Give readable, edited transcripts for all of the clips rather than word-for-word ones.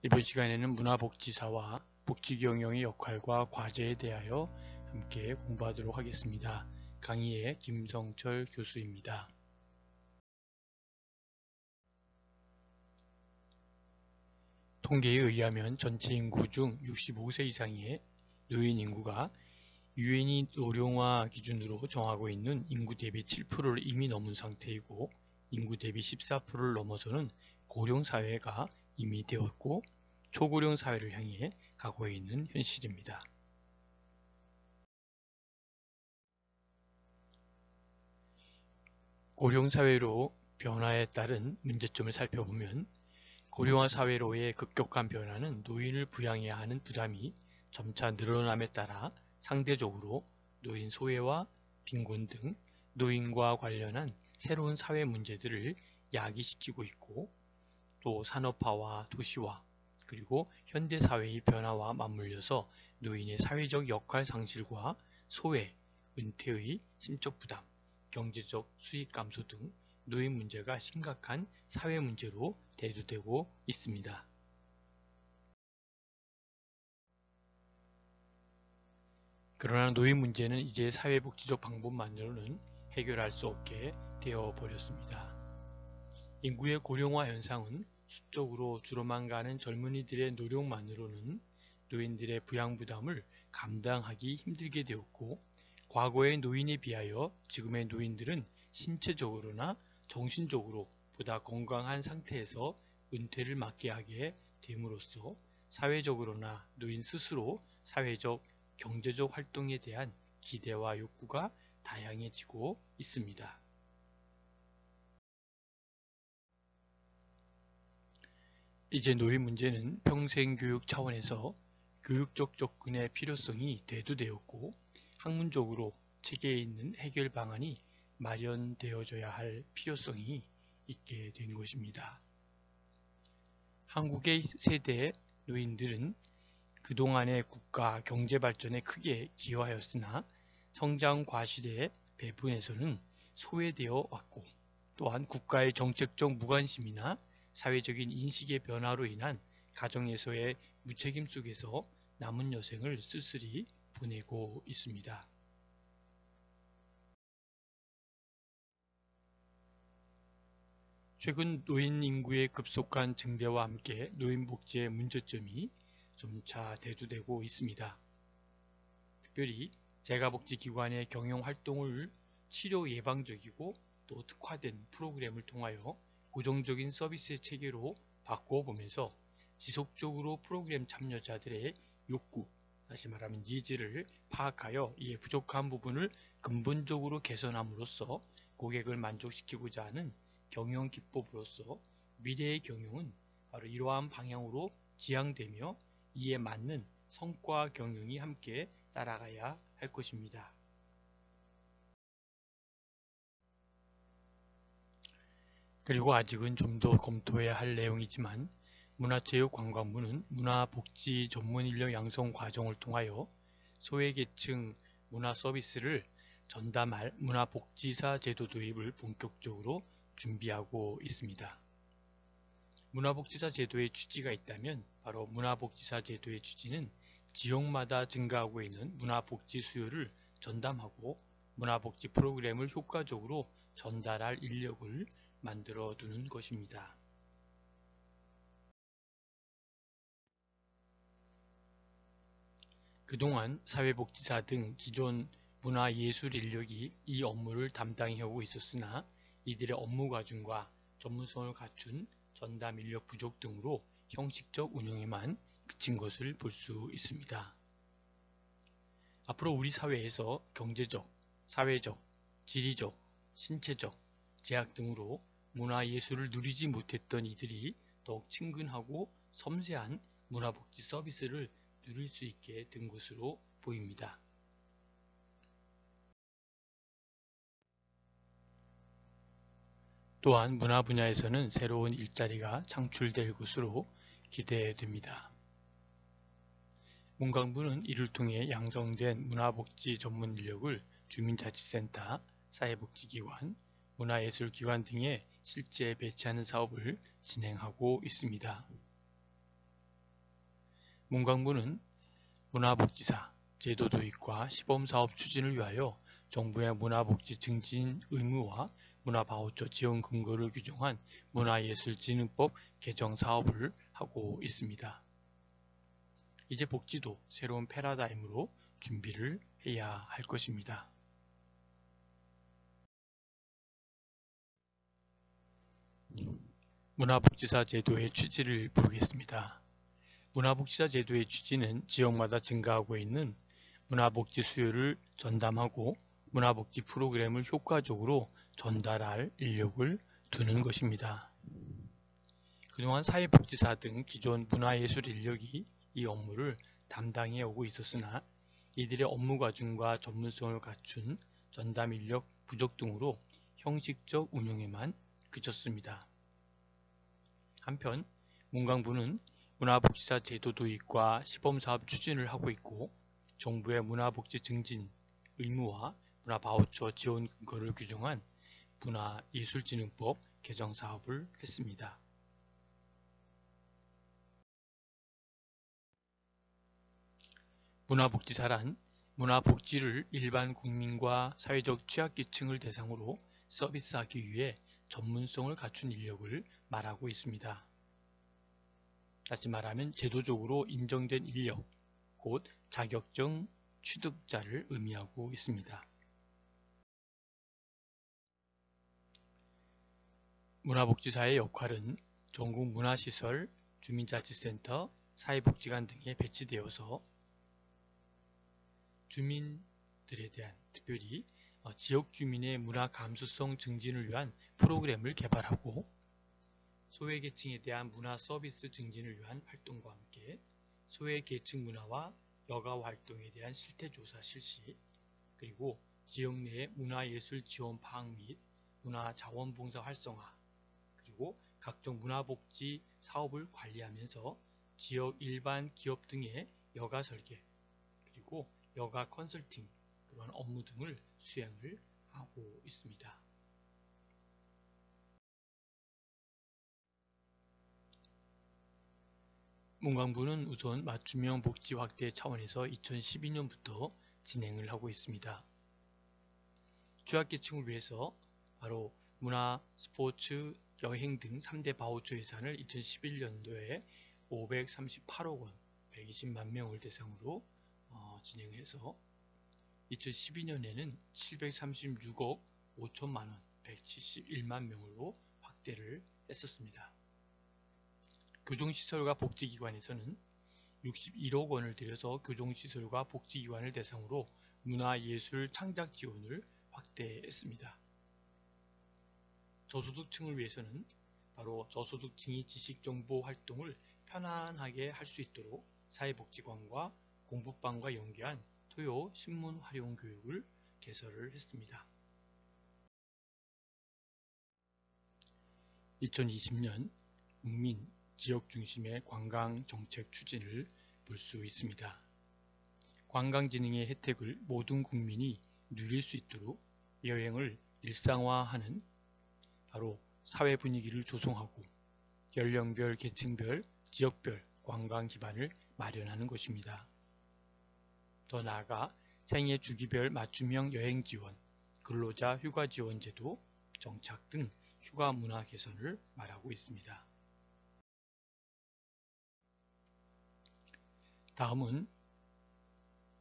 이번 시간에는 문화복지사와 복지경영의 역할과 과제에 대하여 함께 공부하도록 하겠습니다. 강의의 김성철 교수입니다. 통계에 의하면 전체 인구 중 65세 이상의 노인 인구가 유엔이 노령화 기준으로 정하고 있는 인구 대비 7%를 이미 넘은 상태이고, 인구 대비 14%를 넘어서는 고령 사회가 이미 되었고 초고령 사회를 향해 가고 있는 현실입니다. 고령 사회로 변화에 따른 문제점을 살펴보면, 고령화 사회로의 급격한 변화는 노인을 부양해야 하는 부담이 점차 늘어남에 따라 상대적으로 노인 소외와 빈곤 등 노인과 관련한 새로운 사회 문제들을 야기시키고 있고, 또 산업화와 도시화, 그리고 현대사회의 변화와 맞물려서 노인의 사회적 역할 상실과 소외, 은퇴의 심적 부담, 경제적 수익 감소 등 노인 문제가 심각한 사회 문제로 대두되고 있습니다. 그러나 노인 문제는 이제 사회복지적 방법만으로는 해결할 수 없게 되어버렸습니다. 인구의 고령화 현상은 수적으로 줄어만 가는 젊은이들의 노력만으로는 노인들의 부양 부담을 감당하기 힘들게 되었고, 과거의 노인에 비하여 지금의 노인들은 신체적으로나 정신적으로 보다 건강한 상태에서 은퇴를 맞게 하게 됨으로써 사회적으로나 노인 스스로 사회적, 경제적 활동에 대한 기대와 욕구가 다양해지고 있습니다. 이제 노인 문제는 평생교육 차원에서 교육적 접근의 필요성이 대두되었고, 학문적으로 체계에 있는 해결 방안이 마련되어져야 할 필요성이 있게 된 것입니다. 한국의 세대 노인들은 그동안의 국가 경제 발전에 크게 기여하였으나 성장 과실의 배분에서는 소외되어 왔고, 또한 국가의 정책적 무관심이나 사회적인 인식의 변화로 인한 가정에서의 무책임 속에서 남은 여생을 쓸쓸히 보내고 있습니다. 최근 노인 인구의 급속한 증대와 함께 노인 복지의 문제점이 점차 대두되고 있습니다. 특별히 재가복지기관의 경영 활동을 치료 예방적이고 또 특화된 프로그램을 통하여 고정적인 서비스 체계로 바꿔보면서 지속적으로 프로그램 참여자들의 욕구, 다시 말하면 니즈를 파악하여 이에 부족한 부분을 근본적으로 개선함으로써 고객을 만족시키고자 하는 경영 기법으로서 미래의 경영은 바로 이러한 방향으로 지향되며 이에 맞는 성과 경영이 함께 따라가야 할 것입니다. 그리고 아직은 좀 더 검토해야 할 내용이지만, 문화체육관광부는 문화복지 전문인력 양성 과정을 통하여 소외계층 문화서비스를 전담할 문화복지사 제도 도입을 본격적으로 준비하고 있습니다. 문화복지사 제도의 취지가 있다면 바로 문화복지사 제도의 취지는 지역마다 증가하고 있는 문화복지 수요를 전담하고 문화복지 프로그램을 효과적으로 전달할 인력을 만들어 두는 것입니다. 그동안 사회복지사 등 기존 문화예술 인력이 이 업무를 담당해오고 있었으나 이들의 업무 과중과 전문성을 갖춘 전담 인력 부족 등으로 형식적 운영에만 그친 것을 볼 수 있습니다. 앞으로 우리 사회에서 경제적, 사회적, 지리적, 신체적 제약 등으로 문화예술을 누리지 못했던 이들이 더욱 친근하고 섬세한 문화복지 서비스를 누릴 수 있게 된 것으로 보입니다. 또한 문화 분야에서는 새로운 일자리가 창출될 것으로 기대됩니다. 문광부는 이를 통해 양성된 문화복지 전문 인력을 주민자치센터, 사회복지기관, 문화예술기관 등에 실제 배치하는 사업을 진행하고 있습니다. 문광부는 문화복지사 제도 도입과 시범사업 추진을 위하여 정부의 문화복지 증진 의무와 문화바우처 지원 근거를 규정한 문화예술진흥법 개정 사업을 하고 있습니다. 이제 복지도 새로운 패러다임으로 준비를 해야 할 것입니다. 문화복지사 제도의 취지를 보겠습니다. 문화복지사 제도의 취지는 지역마다 증가하고 있는 문화복지 수요를 전담하고 문화복지 프로그램을 효과적으로 전달할 인력을 두는 것입니다. 그동안 사회복지사 등 기존 문화예술 인력이 이 업무를 담당해 오고 있었으나 이들의 업무 과중과 전문성을 갖춘 전담 인력 부족 등으로 형식적 운영에만 그쳤습니다. 한편 문광부는 문화복지사 제도 도입과 시범사업 추진을 하고 있고 정부의 문화복지 증진 의무와 문화바우처 지원 근거를 규정한 문화예술진흥법 개정 사업을 했습니다. 문화복지사란 문화복지를 일반 국민과 사회적 취약계층을 대상으로 서비스하기 위해 전문성을 갖춘 인력을 말하고 있습니다. 다시 말하면 제도적으로 인정된 인력, 곧 자격증 취득자를 의미하고 있습니다. 문화복지사의 역할은 전국 문화시설, 주민자치센터, 사회복지관 등에 배치되어서 주민들에 대한 특별히 지역 주민의 문화 감수성 증진을 위한 프로그램을 개발하고 소외계층에 대한 문화 서비스 증진을 위한 활동과 함께 소외계층 문화와 여가 활동에 대한 실태조사 실시, 그리고 지역 내의 문화예술 지원 파악 및 문화자원봉사 활성화, 그리고 각종 문화복지 사업을 관리하면서 지역 일반 기업 등의 여가 설계, 그리고 여가 컨설팅, 그런 업무 등을 수행을 하고 있습니다. 문광부는 우선 맞춤형 복지 확대 차원에서 2012년부터 진행을 하고 있습니다. 취약계층을 위해서 바로 문화, 스포츠, 여행 등 3대 바우처 예산을 2011년도에 538억 원, 120만 명을 대상으로 진행해서 2012년에는 736억 5천만 원, 171만 명으로 확대를 했었습니다. 교정시설과 복지기관에서는 61억 원을 들여서 교정시설과 복지기관을 대상으로 문화예술 창작 지원을 확대했습니다. 저소득층을 위해서는 바로 저소득층이 지식정보 활동을 편안하게 할 수 있도록 사회복지관과 공부방과 연계한 토요 신문 활용 교육을 개설을 했습니다. 2020년 국민 지역 중심의 관광 정책 추진을 볼 수 있습니다. 관광진흥의 혜택을 모든 국민이 누릴 수 있도록 여행을 일상화하는 바로 사회 분위기를 조성하고 연령별, 계층별, 지역별 관광 기반을 마련하는 것입니다. 더 나아가 생애 주기별 맞춤형 여행 지원, 근로자 휴가 지원 제도, 정착 등 휴가 문화 개선을 말하고 있습니다. 다음은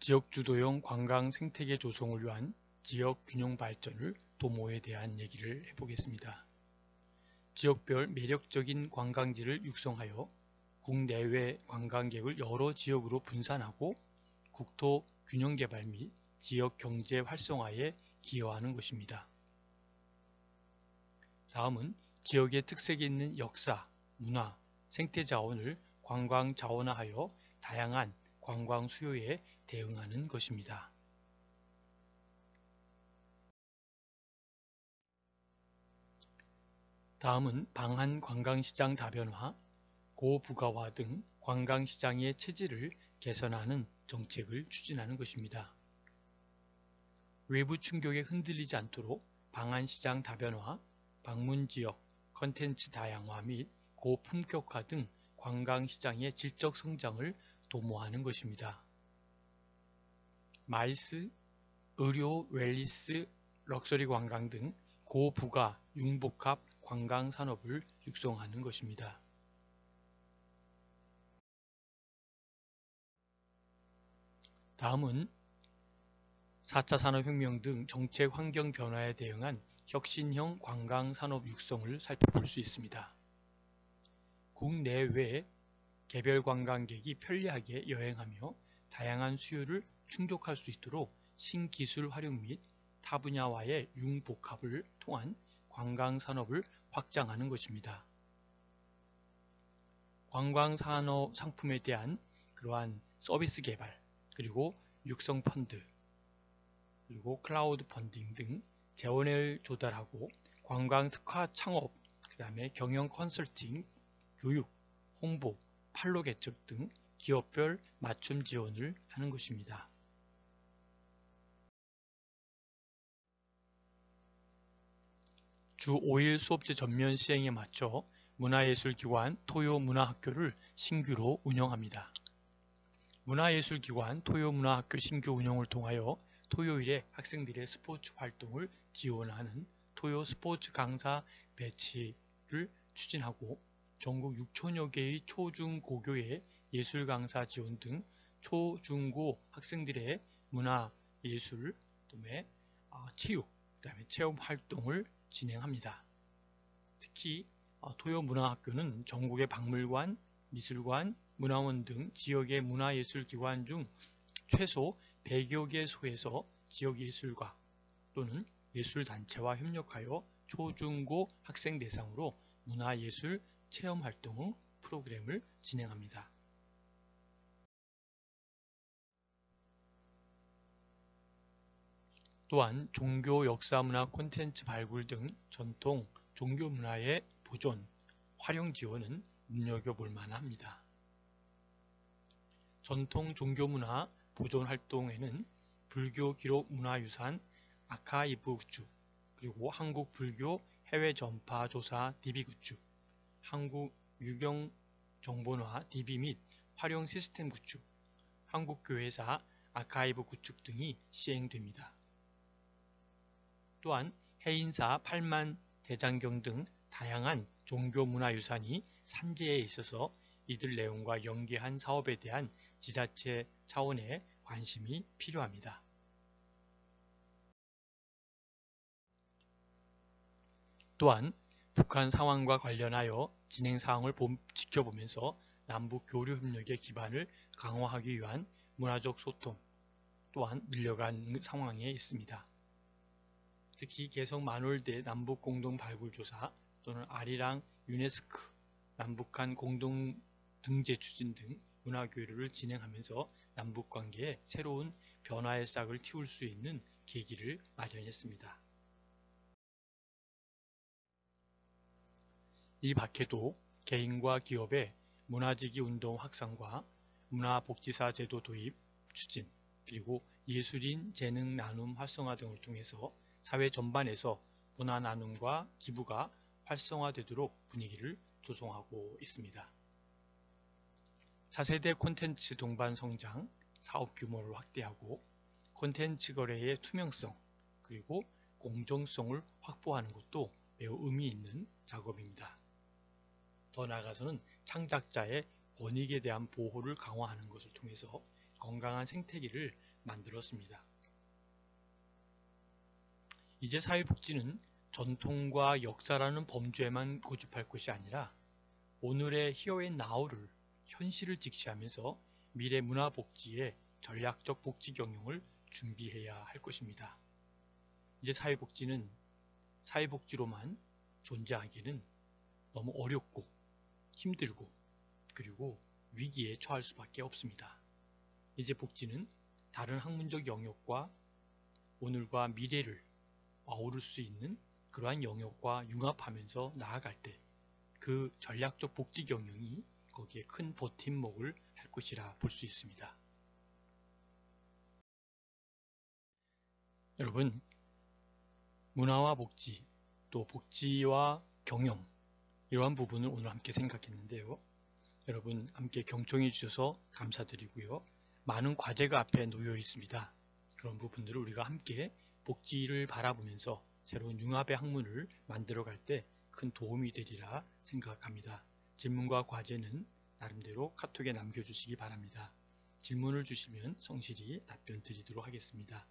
지역 주도형 관광 생태계 조성을 위한 지역 균형 발전을 도모에 대한 얘기를 해보겠습니다. 지역별 매력적인 관광지를 육성하여 국내외 관광객을 여러 지역으로 분산하고 국토 균형 개발 및 지역 경제 활성화에 기여하는 것입니다. 다음은 지역의 특색이 있는 역사, 문화, 생태 자원을 관광 자원화하여 다양한 관광 수요에 대응하는 것입니다. 다음은 방한 관광시장 다변화, 고부가화 등 관광시장의 체질을 개선하는 정책을 추진하는 것입니다. 외부 충격에 흔들리지 않도록 방한시장 다변화, 방문지역, 컨텐츠 다양화 및 고품격화 등 관광시장의 질적 성장을 도모하는 것입니다. 마이스, 의료, 웰리스, 럭셔리 관광 등 고부가 융복합 관광 산업을 육성하는 것입니다. 다음은 4차 산업혁명 등 정책 환경 변화에 대응한 혁신형 관광 산업 육성을 살펴볼 수 있습니다. 국내외 개별 관광객이 편리하게 여행하며 다양한 수요를 충족할 수 있도록 신기술 활용 및 타 분야와의 융복합을 통한 관광 산업을 확장하는 것입니다. 관광 산업 상품에 대한 그러한 서비스 개발, 그리고 육성 펀드, 그리고 클라우드 펀딩 등 재원을 조달하고 관광 특화 창업, 그 다음에 경영 컨설팅, 교육, 홍보, 판로 개척 등 기업별 맞춤 지원을 하는 것입니다. 주 5일 수업제 전면 시행에 맞춰 문화예술기관 토요문화학교를 신규로 운영합니다. 문화예술기관 토요문화학교 신규 운영을 통하여 토요일에 학생들의 스포츠 활동을 지원하는 토요 스포츠 강사 배치를 추진하고 전국 6천여 개의 초중고교의 예술 강사 지원 등 초중고 학생들의 문화, 예술, 그다음에 체육, 그다음에 체험 활동을 진행합니다. 특히 토요문화학교는 전국의 박물관, 미술관, 문화원 등 지역의 문화예술기관 중 최소 100여 개소에서 지역예술가 또는 예술단체와 협력하여 초중고 학생 대상으로 문화예술 체험활동 프로그램을 진행합니다. 또한 종교 역사문화 콘텐츠 발굴 등 전통 종교문화의 보존, 활용 지원은 눈여겨볼 만합니다. 전통 종교문화 보존 활동에는 불교 기록 문화유산 아카이브 구축, 그리고 한국 불교 해외 전파 조사 DB 구축, 한국 유경 정보화 DB 및 활용 시스템 구축, 한국교회사 아카이브 구축 등이 시행됩니다. 또한 해인사 8만 대장경 등 다양한 종교문화유산이 산재에 있어서 이들 내용과 연계한 사업에 대한 지자체 차원의 관심이 필요합니다. 또한 북한 상황과 관련하여 진행사항을 지켜보면서 남북 교류 협력의 기반을 강화하기 위한 문화적 소통 또한 늘려간 상황에 있습니다. 특히 개성 만월대 남북 공동 발굴 조사 또는 아리랑 유네스크 남북한 공동 등재 추진 등 문화교류를 진행하면서 남북관계에 새로운 변화의 싹을 틔울 수 있는 계기를 마련했습니다. 이 밖에도 개인과 기업의 문화지기 운동 확산과 문화복지사 제도 도입, 추진, 그리고 예술인 재능 나눔 활성화 등을 통해서 사회 전반에서 문화 나눔과 기부가 활성화되도록 분위기를 조성하고 있습니다. 차세대 콘텐츠 동반 성장, 사업 규모를 확대하고 콘텐츠 거래의 투명성, 그리고 공정성을 확보하는 것도 매우 의미 있는 작업입니다. 더 나아가서는 창작자의 권익에 대한 보호를 강화하는 것을 통해서 건강한 생태계를 만들었습니다. 이제 사회복지는 전통과 역사라는 범주에만 고집할 것이 아니라 오늘의 Here and Now를 현실을 직시하면서 미래 문화복지의 전략적 복지 경영을 준비해야 할 것입니다. 이제 사회복지는 사회복지로만 존재하기는 너무 어렵고 힘들고 그리고 위기에 처할 수밖에 없습니다. 이제 복지는 다른 학문적 영역과 오늘과 미래를 아우를 수 있는 그러한 영역과 융합하면서 나아갈 때 그 전략적 복지 경영이 거기에 큰 버팀목을 할 것이라 볼 수 있습니다. 여러분, 문화와 복지, 또 복지와 경영 이러한 부분을 오늘 함께 생각했는데요. 여러분 함께 경청해 주셔서 감사드리고요. 많은 과제가 앞에 놓여 있습니다. 그런 부분들을 우리가 함께 복지를 바라보면서 새로운 융합의 학문을 만들어 갈 때 큰 도움이 되리라 생각합니다. 질문과 과제는 나름대로 카톡에 남겨주시기 바랍니다. 질문을 주시면 성실히 답변 드리도록 하겠습니다.